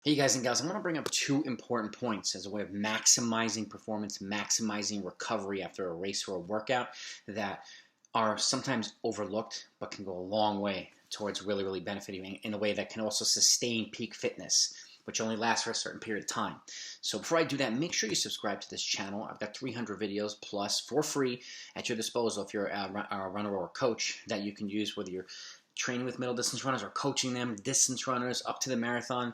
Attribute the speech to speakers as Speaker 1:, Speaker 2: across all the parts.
Speaker 1: Hey guys and gals, I want to bring up two important points as a way of maximizing performance, maximizing recovery after a race or a workout that are sometimes overlooked but can go a long way towards really benefiting in a way that can also sustain peak fitness, which only lasts for a certain period of time. So before I do that, make sure you subscribe to this channel. I've got 300 videos plus for free at your disposal if you're a runner or a coach that you can use, whether you're training with middle distance runners or coaching them, distance runners up to the marathon.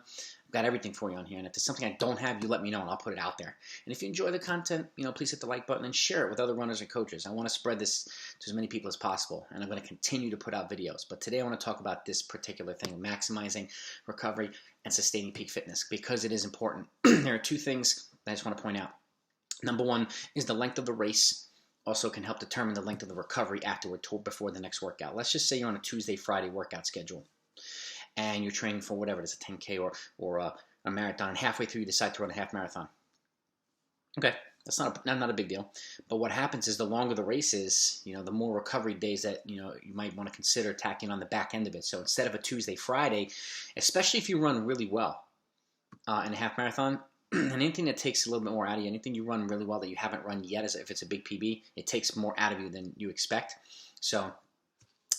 Speaker 1: Got everything for you on here, and if there's something I don't have, you let me know and I'll put it out there. And if you enjoy the content, please hit the like button and share it with other runners and coaches. I want to spread this to as many people as possible, and I'm going to continue to put out videos. But today I want to talk about this particular thing, maximizing recovery and sustaining peak fitness, because it is important. There are two things that I just want to point out. Number one is the length of the race also can help determine the length of the recovery afterward, before the next workout. Let's just say you're on a Tuesday, Friday workout schedule, and you're training for whatever it is, a 10K or a marathon, and halfway through you decide to run a half marathon. Okay, that's not a big deal. But what happens is the longer the race is, the more recovery days that you might want to consider tacking on the back end of it. So instead of a Tuesday, Friday, especially if you run really well in a half marathon, and anything that takes a little bit more out of you, anything you run really well that you haven't run yet, as if it's a big PB, it takes more out of you than you expect. So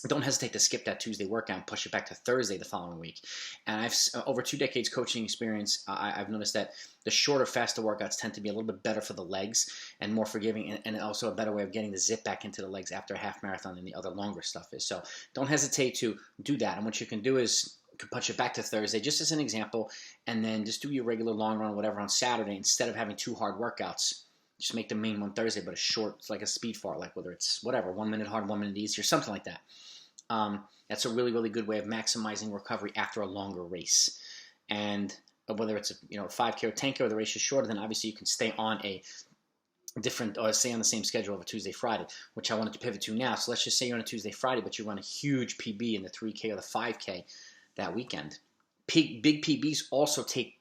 Speaker 1: don't hesitate to skip that Tuesday workout and push it back to Thursday the following week. And I've over 2 decades coaching experience, I've noticed that the shorter, faster workouts tend to be a little bit better for the legs and more forgiving, and also a better way of getting the zip back into the legs after a half marathon than the other longer stuff is. So don't hesitate to do that. And what you can do is you can punch it back to Thursday, just as an example, and then just do your regular long run or whatever on Saturday instead of having 2 hard workouts. Just make the main one Thursday, but a short, it's like a speed fart, like whether it's whatever, 1 minute hard, 1 minute easy, or something like that. That's a really good way of maximizing recovery after a longer race. And whether it's a 5K or 10K or the race is shorter, then obviously you can stay on a different, or stay on the same schedule of a Tuesday, Friday, which I wanted to pivot to now. So let's just say you're on a Tuesday, Friday, but you run a huge PB in the 3K or the 5K that weekend. Big PBs also take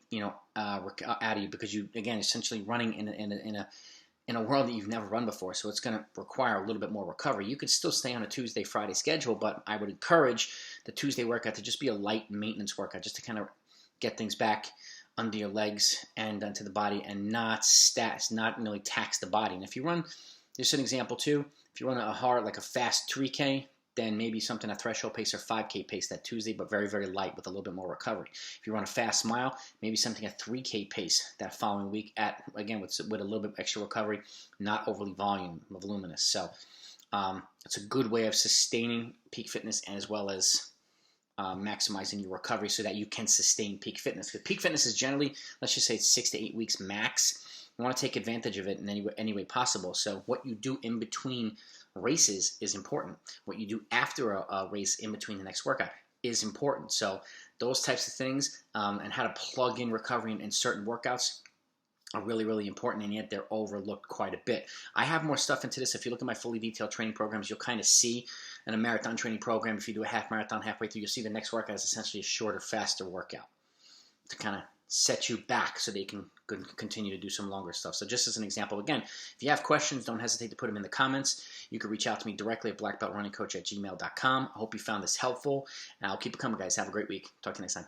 Speaker 1: out of you, because you, again, essentially running in a world that you've never run before, so it's going to require a little bit more recovery. You can still stay on a Tuesday, Friday schedule, but I would encourage the Tuesday workout to just be a light maintenance workout, just to kind of get things back under your legs and onto the body, and not really tax the body. And if you run, just an example too, if you run a hard, like a fast 3K, then maybe something a threshold pace or 5K pace that Tuesday, but very light with a little bit more recovery. If you run a fast mile, maybe something a 3K pace that following week, again with a little bit extra recovery, not overly voluminous. So it's a good way of sustaining peak fitness, and as well as maximizing your recovery so that you can sustain peak fitness. Because peak fitness is generally, let's just say it's 6 to 8 weeks max. You want to take advantage of it in any way possible. So what you do in between races is important. What you do after a race in between the next workout is important. So those types of things, and how to plug in recovery in certain workouts, are really important, and yet they're overlooked quite a bit. I have more stuff into this. If you look at my fully detailed training programs, you'll kind of see in a marathon training program, if you do a half marathon halfway through, you'll see the next workout is essentially a shorter, faster workout to kind of set you back so that you can continue to do some longer stuff. So just as an example, again, if you have questions, don't hesitate to put them in the comments. You can reach out to me directly at blackbeltrunningcoach@gmail.com. I hope you found this helpful, and I'll keep it coming, guys. Have a great week. Talk to you next time.